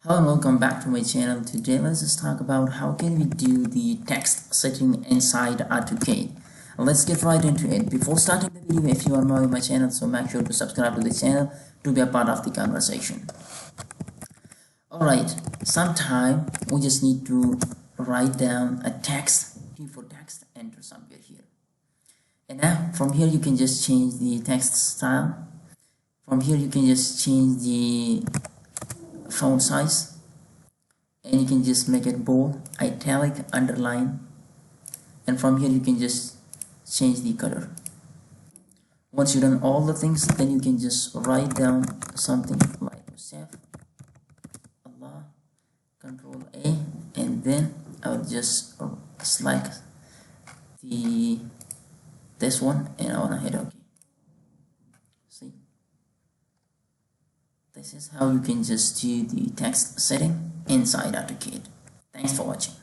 Hello and welcome back to my channel. Today let's just talk about how can we do the text setting inside AutoCAD. Let's get right into it. Before starting the video, if you are new on my channel, so make sure to subscribe to the channel to be a part of the conversation. Alright, sometime we just need to write down a text, T for text, enter somewhere here. And now from here you can just change the text style. From here you can just change the font size, and you can just make it bold, italic, underline, and from here you can just change the color. Once you've done all the things, then you can just write down something like Sef Allah, Control A, and then I will just select this one and I want to hit OK. See, this is how you can just do the text setting inside AutoCAD. Thanks for watching.